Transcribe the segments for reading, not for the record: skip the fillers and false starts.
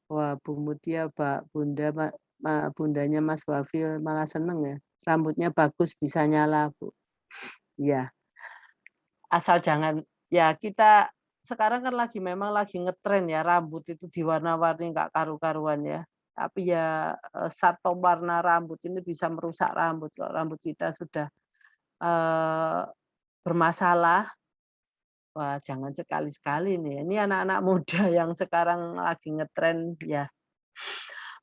Wah, Bu Mutia, bundanya Mas Wafil malah seneng ya, rambutnya bagus bisa nyala, Bu. Iya, asal jangan ya kita sekarang kan memang lagi ngetren ya, rambut itu diwarna-warni nggak karu-karuan ya. Tapi ya, satu warna rambut ini bisa merusak rambut. Kalau rambut kita sudah, eee, bermasalah, wah jangan sekali-sekali nih, ini anak-anak muda yang sekarang lagi ngetren ya.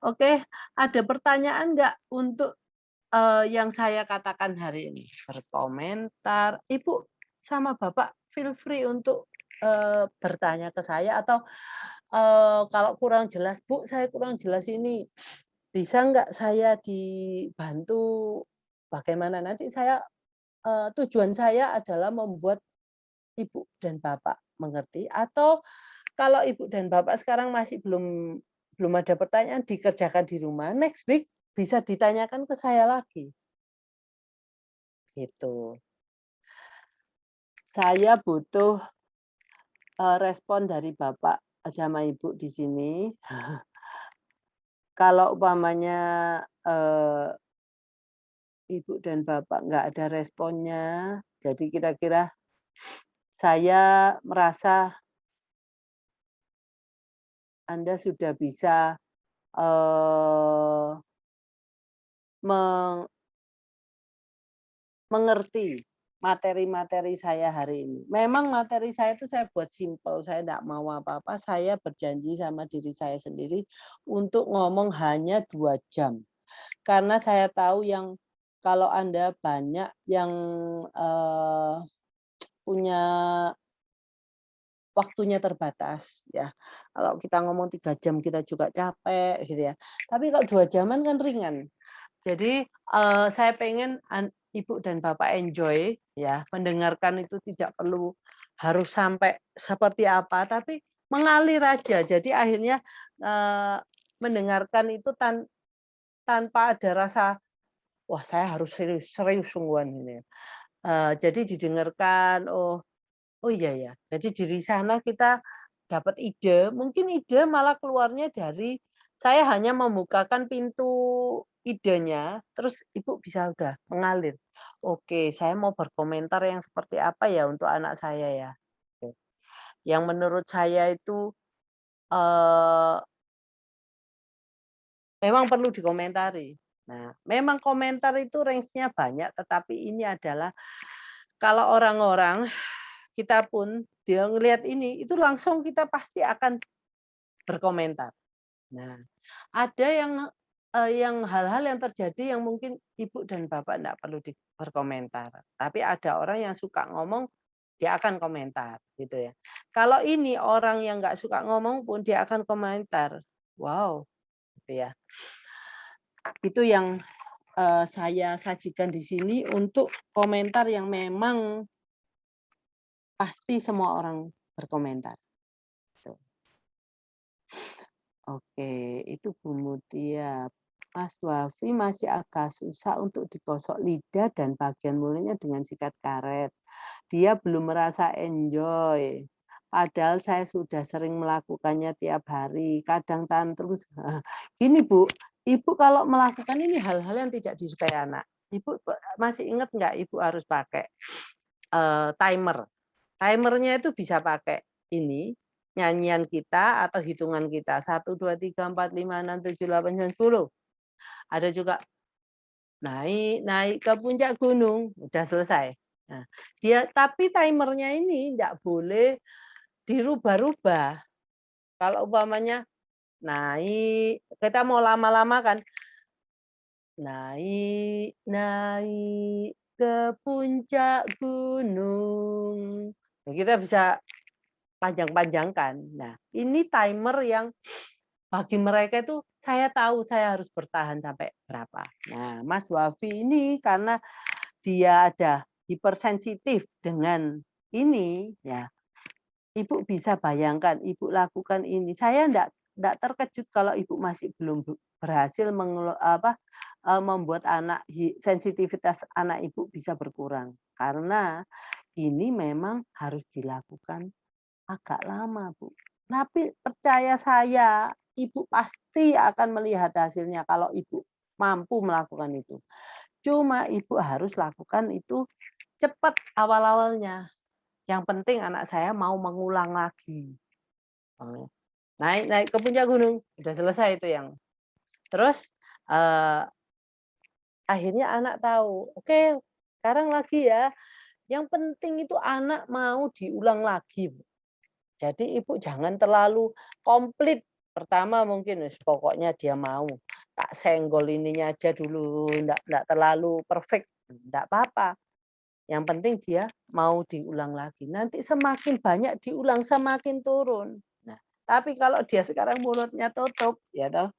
Oke, ada pertanyaan nggak untuk, yang saya katakan hari ini? Berkomentar, Ibu sama Bapak feel free untuk, bertanya ke saya atau, kalau kurang jelas, "Bu, saya kurang jelas ini, bisa nggak saya dibantu bagaimana?" Nanti saya, tujuan saya adalah membuat Ibu dan Bapak mengerti atau kalau Ibu dan Bapak sekarang masih belum ada pertanyaan dikerjakan di rumah, next week bisa ditanyakan ke saya lagi, gitu. Saya butuh, respon dari Bapak sama Ibu di sini. Kalau umpamanya, eee, Ibu dan Bapak nggak ada responnya, jadi kira-kira saya merasa Anda sudah bisa, eee, meng mengerti materi-materi saya hari ini. Memang materi saya itu saya buat simpel, saya enggak mau apa-apa, saya berjanji sama diri saya sendiri untuk ngomong hanya 2 jam. Karena saya tahu kalau Anda banyak yang, eee, punya waktunya terbatas ya. Kalau kita ngomong 3 jam kita juga capek gitu ya. Tapi kalau 2 jaman kan ringan. Jadi, saya pengen Ibu dan Bapak enjoy ya, mendengarkan itu tidak perlu harus sampai seperti apa, tapi mengalir aja. Jadi akhirnya, eee, mendengarkan itu tanpa ada rasa, "Wah saya harus serius serius sungguhan ini." Jadi didengarkan, "Oh oh iya ya." Jadi dari sana kita dapat ide, mungkin ide malah keluarnya dari saya hanya membukakan pintu idenya, terus Ibu bisa udah mengalir. Oke, saya mau berkomentar yang seperti apa ya untuk anak saya ya? Oke. Yang menurut saya itu, eee, memang perlu dikomentari. Nah, memang komentar itu range-nya banyak, tetapi ini adalah kalau orang-orang, kita pun dia ngelihat ini, itu langsung kita pasti akan berkomentar. Nah, ada yang hal-hal yang terjadi yang mungkin ibu dan bapak enggak perlu berkomentar, tapi ada orang yang suka ngomong, dia akan komentar, gitu ya. Kalau ini orang yang nggak suka ngomong pun dia akan komentar. Wow, gitu ya. Itu yang, saya sajikan di sini untuk komentar yang memang pasti semua orang berkomentar, gitu. Oke, itu Bu Mutia. Mas Wafi masih agak susah untuk digosok lidah dan bagian mulutnya dengan sikat karet. Dia belum merasa enjoy. Padahal saya sudah sering melakukannya tiap hari. Kadang tantrum. Gini Bu, Ibu kalau melakukan ini hal-hal yang tidak disukai anak. Ibu masih ingat nggak Ibu harus pakai timer. Timernya itu bisa pakai ini, nyanyian kita atau hitungan kita, 1, 2, 3, 4, 5, 6, 7, 8, 9, 10. Ada juga naik naik ke puncak gunung, udah selesai. Nah, tapi timernya ini nggak boleh dirubah-rubah. Kalau umpamanya naik, kita mau lama-lama kan, naik naik ke puncak gunung. Nah, kita bisa panjang-panjangkan. Nah, ini timer yang bagi mereka itu saya tahu saya harus bertahan sampai berapa. Nah, Mas Wafi ini karena dia ada hipersensitif dengan ini, ya Ibu bisa bayangkan Ibu lakukan ini. Saya ndak terkejut kalau Ibu masih belum berhasil membuat sensitivitas anak Ibu bisa berkurang. Karena ini memang harus dilakukan agak lama, Bu. Tapi percaya saya, ibu pasti akan melihat hasilnya kalau ibu mampu melakukan itu. Cuma ibu harus lakukan itu cepat awal-awalnya. Yang penting anak saya mau mengulang lagi. Naik ke puncak gunung, udah selesai itu yang. Terus akhirnya anak tahu, oke, sekarang lagi ya. Yang penting itu anak mau diulang lagi. Jadi ibu jangan terlalu komplit. Pertama mungkin pokoknya dia mau. Tak senggol ininya aja dulu, enggak terlalu perfect, enggak apa-apa. Yang penting dia mau diulang lagi. Nanti semakin banyak diulang, semakin turun. Nah, tapi kalau dia sekarang mulutnya tutup, ya toh,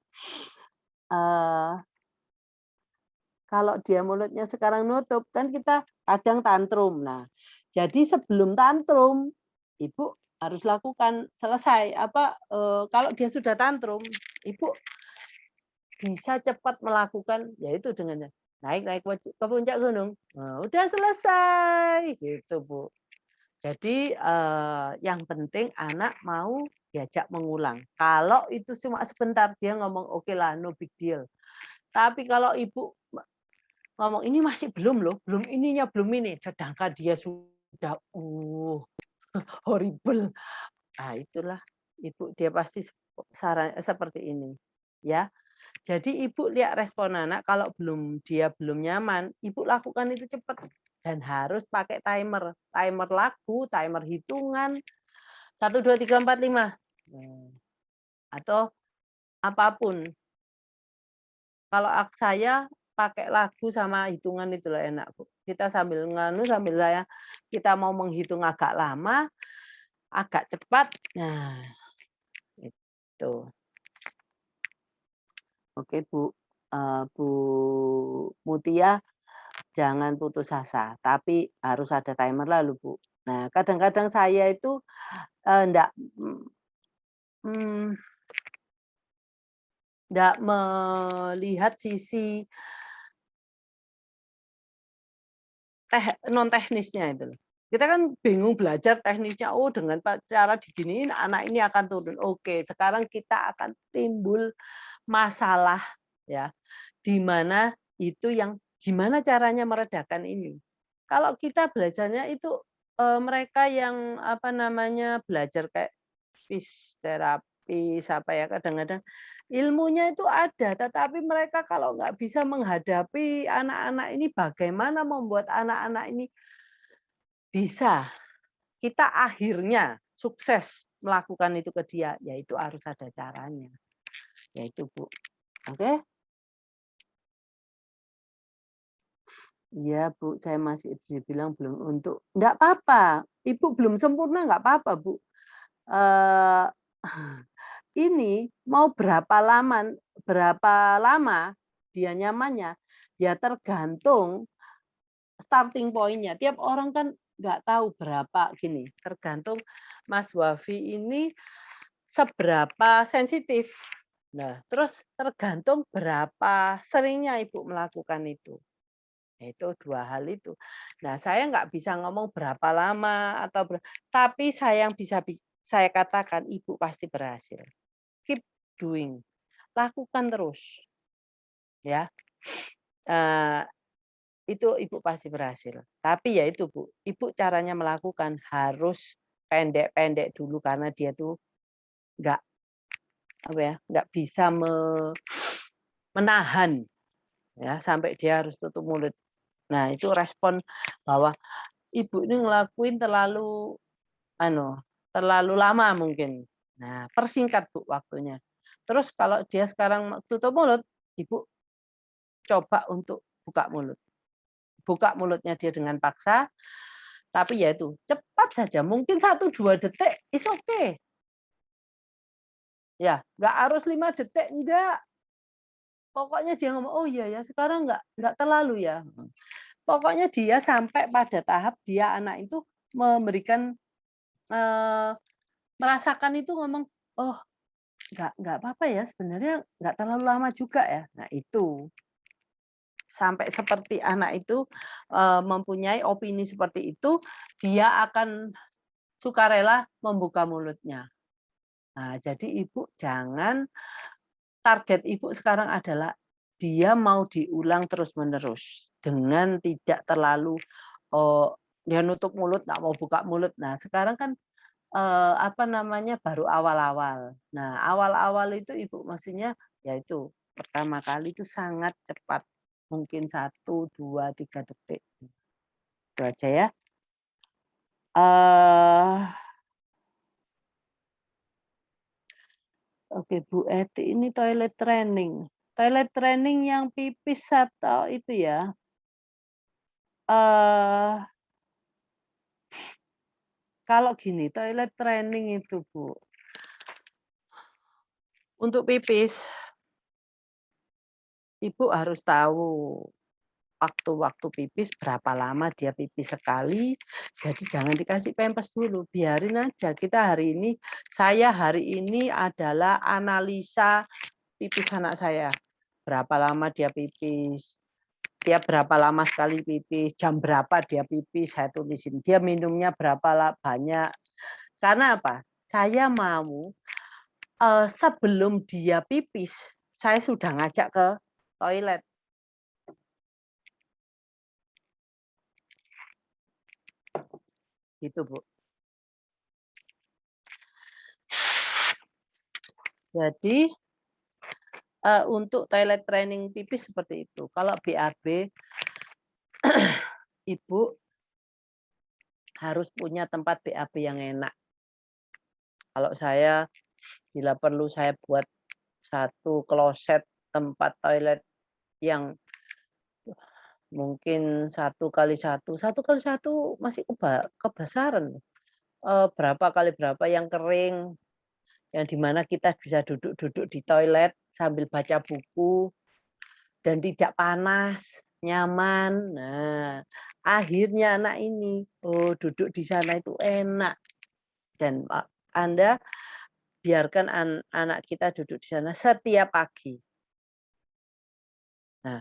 kalau dia mulutnya sekarang nutup, kan kita kadang tantrum. Nah, jadi sebelum tantrum, ibu harus lakukan selesai. Kalau dia sudah tantrum, ibu bisa cepat melakukan, yaitu dengan naik ke puncak gunung. Nah, udah selesai, gitu Bu. Jadi yang penting anak mau diajak mengulang. Kalau itu cuma sebentar dia ngomong oke lah, no big deal. Tapi kalau ibu ngomong ini masih belum loh, belum ininya belum ini, sedangkan dia sudah horrible. Nah, itulah ibu dia pasti saran seperti ini, ya. Jadi ibu lihat respon anak kalau dia belum nyaman, ibu lakukan itu cepat dan harus pakai timer, timer lagu, timer hitungan 1 2 3 4 5 atau apapun. Kalau saya pakai lagu sama hitungan itu loh enak, Bu. Kita sambil sambil kita mau menghitung agak lama, agak cepat. Nah, itu. Oke, Bu. Bu Mutia, jangan putus asa, tapi harus ada timer lalu, Bu. Nah, kadang-kadang saya itu enggak melihat sisi non teknisnya itu loh. Kita kan bingung belajar teknisnya, dengan cara diginiin anak ini akan turun. Oke, sekarang kita akan timbul masalah ya, di mana itu yang gimana caranya meredakan ini. Kalau kita belajarnya itu mereka yang belajar kayak fisioterapis kadang-kadang ilmunya itu ada, tetapi mereka kalau nggak bisa menghadapi anak-anak ini, bagaimana membuat anak-anak ini bisa kita akhirnya sukses melakukan itu ke dia, yaitu harus ada caranya. Yaitu Bu. Oke? Iya Bu, saya masih dibilang belum untuk enggak apa-apa, Ibu belum sempurna enggak apa-apa Bu. Eee, ini mau berapa lama dia nyamannya, ya tergantung starting point-nya. Tiap orang kan nggak tahu berapa gini, tergantung Mas Wafi ini seberapa sensitif. Nah, terus tergantung berapa seringnya Ibu melakukan itu. Itu 2 hal itu. Nah, saya nggak bisa ngomong berapa lama tapi saya katakan Ibu pasti berhasil. Keep doing, lakukan terus, ya. Itu Ibu pasti berhasil. Tapi ya itu Bu, Ibu caranya melakukan harus pendek-pendek dulu karena dia tuh nggak nggak bisa menahan ya sampai dia harus tutup mulut. Nah, itu respon bahwa Ibu ini ngelakuin terlalu lama mungkin. Nah, persingkat Bu waktunya. Terus kalau dia sekarang tutup mulut, Ibu coba untuk buka mulut. Buka mulutnya dia dengan paksa, tapi ya itu cepat saja, mungkin 1 2 detik is okay. Ya, nggak harus 5 detik, enggak. Pokoknya dia ngomong, "Oh iya ya, sekarang nggak terlalu ya." Pokoknya dia sampai pada tahap dia anak itu memberikan merasakan itu ngomong, "Oh, nggak apa-apa ya, sebenarnya nggak terlalu lama juga ya." Nah, itu. Sampai seperti anak itu mempunyai opini seperti itu, dia akan sukarela membuka mulutnya. Nah, jadi ibu jangan target ibu sekarang adalah dia mau diulang terus-menerus dengan tidak terlalu dia nutup mulut, nggak mau buka mulut. Nah, sekarang kan apa namanya baru awal-awal. Nah, awal-awal itu ibu mestinya yaitu pertama kali itu sangat cepat, mungkin 1, 2, 3 detik. Itu aja ya. Oke Bu Eti, ini toilet training. Toilet training yang pipis atau itu ya? Kalau gini, toilet training itu Bu, untuk pipis, Ibu harus tahu waktu-waktu pipis berapa lama dia pipis sekali, jadi jangan dikasih pampers dulu, biarin aja. Saya hari ini adalah analisa pipis anak saya. Berapa lama dia pipis, dia berapa lama sekali pipis, jam berapa dia pipis, saya tulisin. Dia minumnya berapa banyak. Karena apa? Saya mau sebelum dia pipis, saya sudah ngajak ke toilet. Gitu, Bu. Jadi untuk toilet training pipis seperti itu. Kalau BAB, Ibu harus punya tempat BAB yang enak. Kalau saya, bila perlu saya buat satu kloset tempat toilet yang mungkin 1x1. 1x1 masih kebesaran. Berapa kali berapa yang kering, yang dimana kita bisa duduk-duduk di toilet sambil baca buku dan tidak panas, nyaman. Nah, akhirnya anak ini, duduk di sana itu enak. Dan Anda biarkan anak kita duduk di sana setiap pagi. Nah,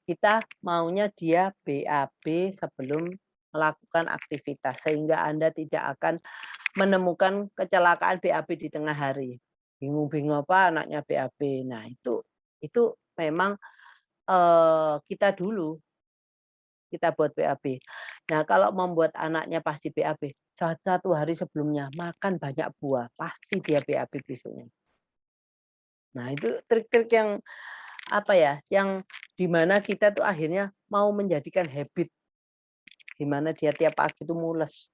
kita maunya dia BAB sebelum melakukan aktivitas, sehingga Anda tidak akan menemukan kecelakaan BAB di tengah hari. Bingung-bingung apa anaknya BAB. Nah, itu memang kita dulu kita buat BAB. Nah, kalau membuat anaknya pasti BAB, 1 hari sebelumnya makan banyak buah, pasti dia BAB besoknya. Nah, itu trik-trik yang apa ya, yang dimana kita tuh akhirnya mau menjadikan habit, dimana dia tiap pagi itu mules.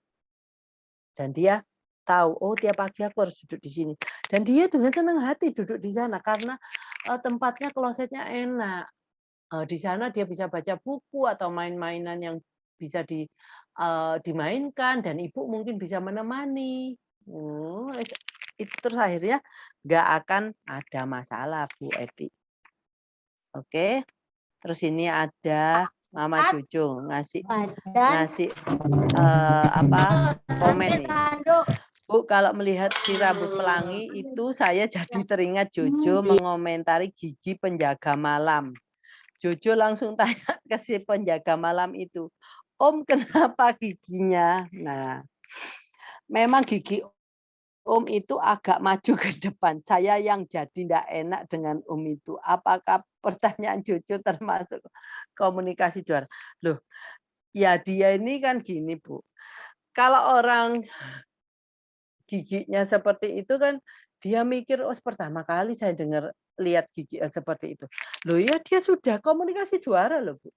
Dan dia tahu, oh tiap pagi aku harus duduk di sini. Dan dia dengan senang hati duduk di sana karena tempatnya klosetnya enak. Di sana dia bisa baca buku atau main-mainan yang bisa dimainkan dan ibu mungkin bisa menemani. Itu terus akhirnya nggak akan ada masalah Bu Eti. Oke. Terus ini ada Mama Cucu ngasih komen nih. Bu, kalau melihat si rambut pelangi itu saya jadi teringat Jojo mengomentari gigi penjaga malam. Jojo langsung tanya ke si penjaga malam itu, Om kenapa giginya? Nah, memang gigi Om itu agak maju ke depan. Saya yang jadi tidak enak dengan Om itu. Apakah pertanyaan Jojo termasuk komunikasi juara? Loh, ya dia ini kan gini Bu. Kalau orang giginya seperti itu kan dia mikir, oh pertama kali saya dengar lihat gigi seperti itu. Loh ya dia sudah komunikasi juara loh Bu.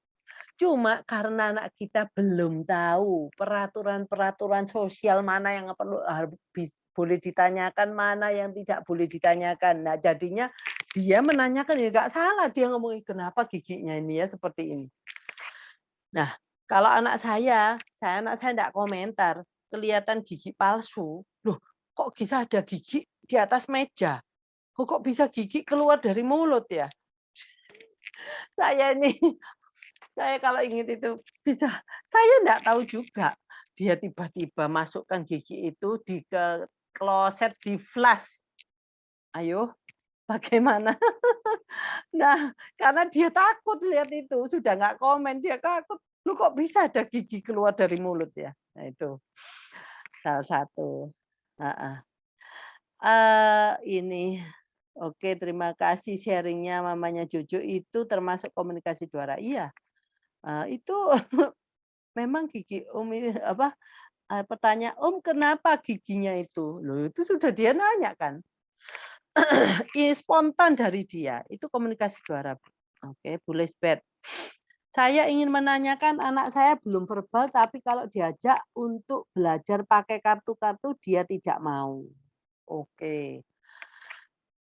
Cuma karena anak kita belum tahu peraturan-peraturan sosial mana yang perlu boleh ditanyakan, mana yang tidak boleh ditanyakan. Nah jadinya dia menanyakan ya nggak salah dia ngomongin kenapa giginya ini ya seperti ini. Nah kalau anak saya enggak komentar, kelihatan gigi palsu. Loh, kok bisa ada gigi di atas meja? Kok bisa gigi keluar dari mulut ya? Saya kalau ingin itu bisa, saya enggak tahu juga. Dia tiba-tiba masukkan gigi itu di ke kloset di flash. Ayo, bagaimana? Nah, karena dia takut lihat itu, sudah nggak komen, dia takut. Lu kok bisa ada gigi keluar dari mulut ya? Nah, itu salah satu. Heeh. Ini, oke terima kasih sharing-nya mamanya Jojo itu termasuk komunikasi juara. Iya, itu memang gigi Om ini apa, pertanyaan, "Om kenapa giginya itu?" Loh itu sudah dia nanya kan. Spontan dari dia, itu komunikasi juara, Bu. Oke, Bu Lisbeth. Saya ingin menanyakan anak saya belum verbal, tapi kalau diajak untuk belajar pakai kartu-kartu dia tidak mau. Oke.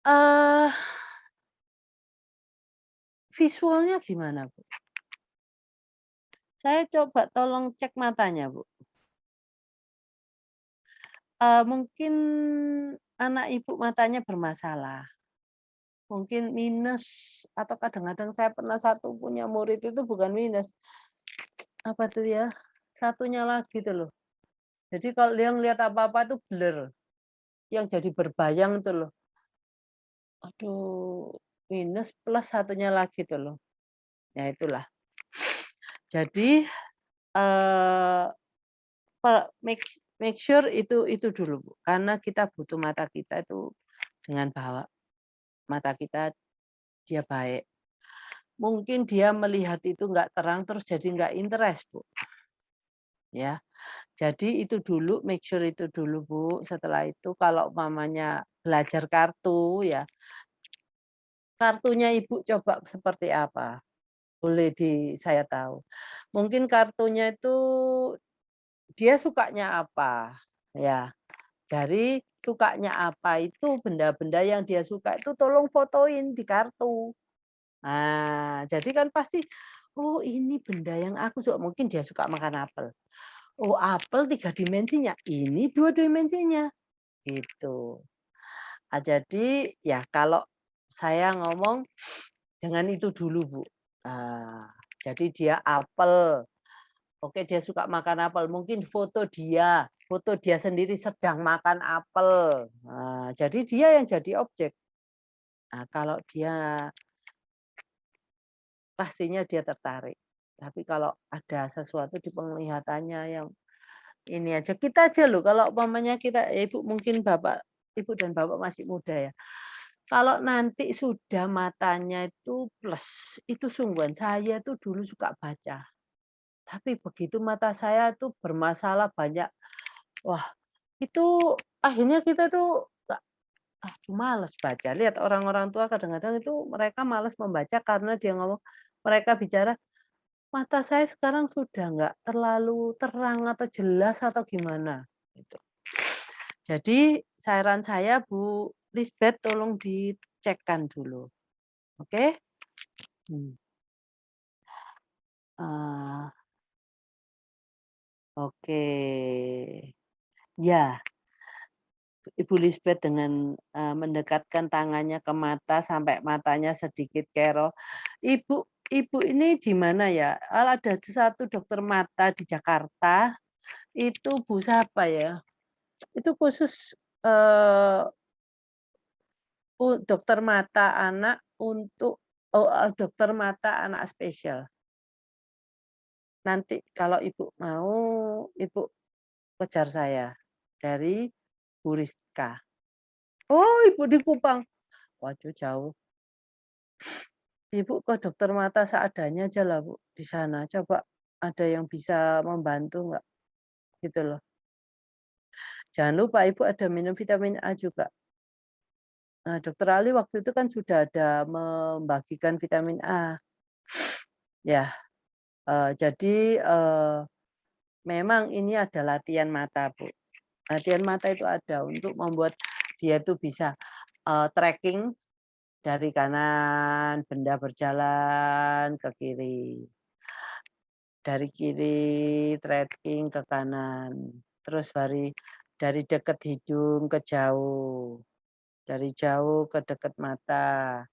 Eh, visualnya gimana, Bu? Saya coba tolong cek matanya, Bu. Mungkin anak Ibu matanya bermasalah, mungkin minus atau kadang-kadang saya pernah satu punya murid itu bukan minus, apa tuh ya, satunya lagi tuh loh. Jadi kalau dia ngelihat apa-apa itu blur, yang jadi berbayang tuh loh. Aduh, minus plus satunya lagi tuh loh. Ya itulah. Jadi, eee, make make sure itu dulu, Bu, karena kita butuh mata kita itu dengan bahwa mata kita dia baik. Mungkin dia melihat itu nggak terang terus jadi nggak interest, Bu, ya. Jadi itu dulu, make sure itu dulu, Bu. Setelah itu kalau umpamanya belajar kartu ya, kartunya Ibu coba seperti apa? Boleh saya tahu. Mungkin kartunya itu dia sukanya apa, ya. Dari sukanya apa itu benda-benda yang dia suka itu tolong fotoin di kartu. Nah, jadi kan pasti, "Oh ini benda yang aku suka." Mungkin dia suka makan apel. Oh apel 3 dimensinya, ini 2 dimensinya, gitu. Jadi ya kalau saya ngomong dengan itu dulu, Bu. Ah, jadi dia apel, oke dia suka makan apel, mungkin foto dia sendiri sedang makan apel. Nah, jadi dia yang jadi objek. Nah, kalau dia pastinya dia tertarik. Tapi kalau ada sesuatu di penglihatannya yang ini aja, kita aja loh kalau umpamanya kita ya Ibu mungkin Ibu dan Bapak masih muda ya. Kalau nanti sudah matanya itu plus, itu sungguhan saya tuh dulu suka baca. Tapi begitu mata saya tuh bermasalah banyak, wah itu akhirnya kita tuh nggak, males baca. Lihat orang-orang tua kadang-kadang itu mereka malas membaca karena dia ngomong mereka bicara, "Mata saya sekarang sudah nggak terlalu terang atau jelas atau gimana." Gitu. Jadi saran saya Bu Lisbeth tolong dicekkan dulu, oke? Hmm. Eee, oke. Ya, Ibu Lisbeth dengan, mendekatkan tangannya ke mata sampai matanya sedikit kerok. Ibu Ibu ini di mana ya? Ada satu dokter mata di Jakarta, itu Bu siapa ya? Itu khusus, eee, dokter mata anak untuk dokter mata anak spesial. Nanti kalau Ibu mau, Ibu kejar saya, dari Bu Rizka. Oh, Ibu di Kupang? Waduh jauh. Ibu ke dokter mata seadanya aja lah Bu, di sana. Coba ada yang bisa membantu nggak? Gitu loh. Jangan lupa Ibu ada minum vitamin A juga. Nah, Dokter Ali waktu itu kan sudah ada membagikan vitamin A. Ya, jadi, memang ini ada latihan mata, Bu. Latihan mata itu ada untuk membuat dia tuh bisa, tracking dari kanan, benda berjalan ke kiri. Dari kiri tracking ke kanan, terus dari dekat hidung ke jauh, dari jauh ke dekat mata,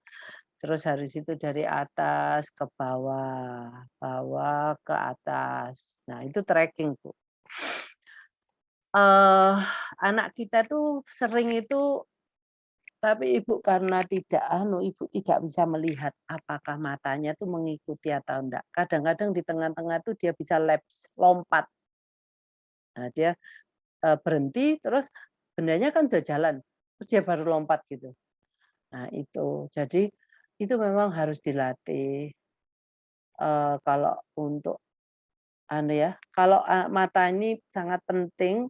terus habis itu dari atas ke bawah, bawah ke atas. Nah itu tracking, Bu. Eee, Anak kita tuh sering itu tapi Ibu karena Ibu tidak bisa melihat apakah matanya tuh mengikuti atau enggak. Kadang-kadang di tengah-tengah tuh dia bisa lapse, lompat. Nah dia, berhenti terus bendanya kan udah jalan. terus dia baru lompat gitu. Nah itu, jadi itu memang harus dilatih, kalau untuk anu ya, kalau, mata ini sangat penting.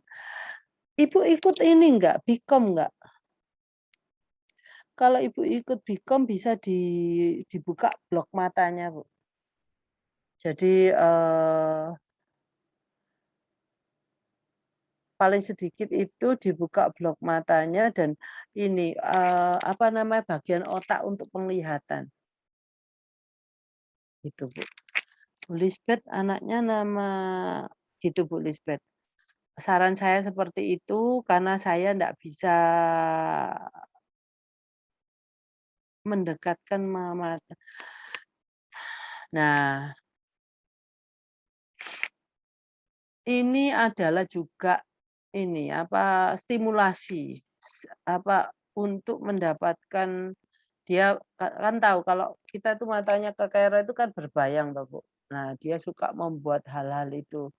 Ibu ikut ini enggak, Bikom enggak? Kalau Ibu ikut Bikom bisa dibuka blok matanya, Bu. Jadi, paling sedikit itu dibuka blok matanya dan ini, apa namanya, bagian otak untuk penglihatan, gitu, Bu. Bu Lisbeth anaknya nama gitu, Bu Lisbeth. Saran saya seperti itu karena saya ndak bisa mendekatkan mama. Nah, ini adalah juga ini, apa, stimulasi, apa, untuk mendapatkan dia kan tahu kalau kita tuh matanya kekerok itu kan berbayang toh, Bu. Nah, dia suka membuat hal-hal itu,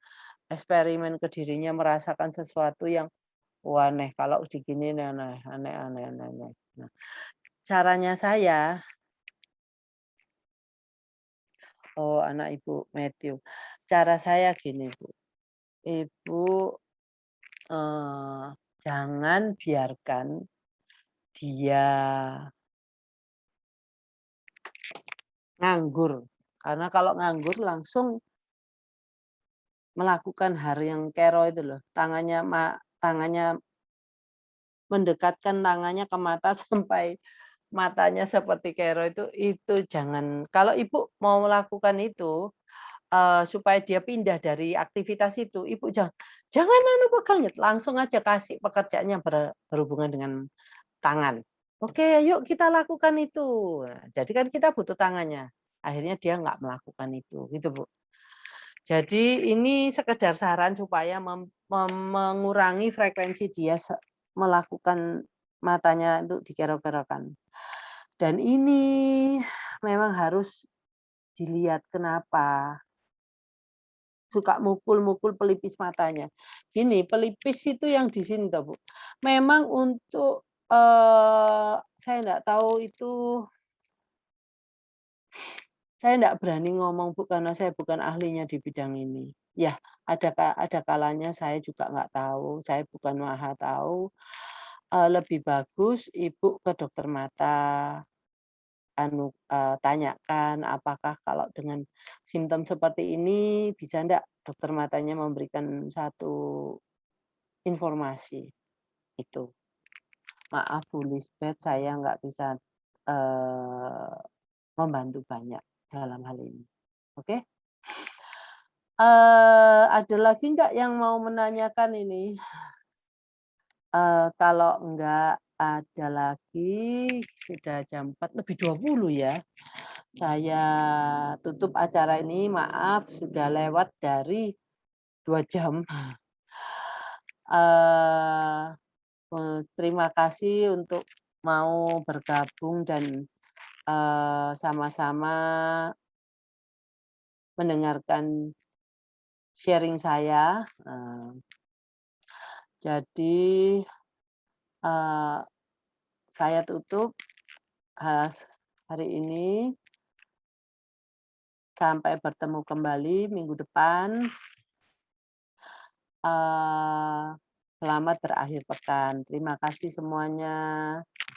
eksperimen ke dirinya, merasakan sesuatu yang, wah, aneh, kalau diginiin aneh aneh aneh aneh aneh. Nah, caranya saya, oh, anak Ibu Matthew. Cara saya gini, Bu, Ibu, eee, jangan biarkan dia nganggur, karena kalau nganggur langsung melakukan hal yang kero itu loh, tangannya mendekatkan tangannya ke mata sampai matanya seperti kero itu jangan. Kalau Ibu mau melakukan itu, supaya dia pindah dari aktivitas itu, Ibu jangan anu pegang, langsung aja kasih pekerjaan yang berhubungan dengan tangan. "Oke, yuk kita lakukan itu." Nah, jadi kan kita butuh tangannya, akhirnya dia nggak melakukan itu, gitu, Bu. Jadi ini sekedar saran supaya mengurangi frekuensi dia melakukan matanya untuk dikerok-kerokan. Dan ini memang harus dilihat kenapa suka mukul-mukul pelipis matanya. Gini, pelipis itu yang di sini toh, Bu. Memang untuk, saya nggak tahu itu, saya nggak berani ngomong, Bu, karena saya bukan ahlinya di bidang ini. Ya, ada kalanya saya juga nggak tahu, saya bukan maha tahu, lebih bagus Ibu ke dokter mata, tanyakan apakah kalau dengan simptom seperti ini bisa ndak dokter matanya memberikan satu informasi, itu. Maaf Bu Lisbeth, saya nggak bisa, eee, membantu banyak dalam hal ini, oke? Ada lagi nggak yang mau menanyakan ini? Kalau enggak ada lagi, sudah jam 4 lebih 20 ya. Saya tutup acara ini, maaf sudah lewat dari 2 jam. Eee, terima kasih untuk mau bergabung dan, sama-sama mendengarkan sharing saya. Jadi, eee, saya tutup, hari ini. Sampai bertemu kembali minggu depan. Selamat berakhir pekan. Terima kasih semuanya.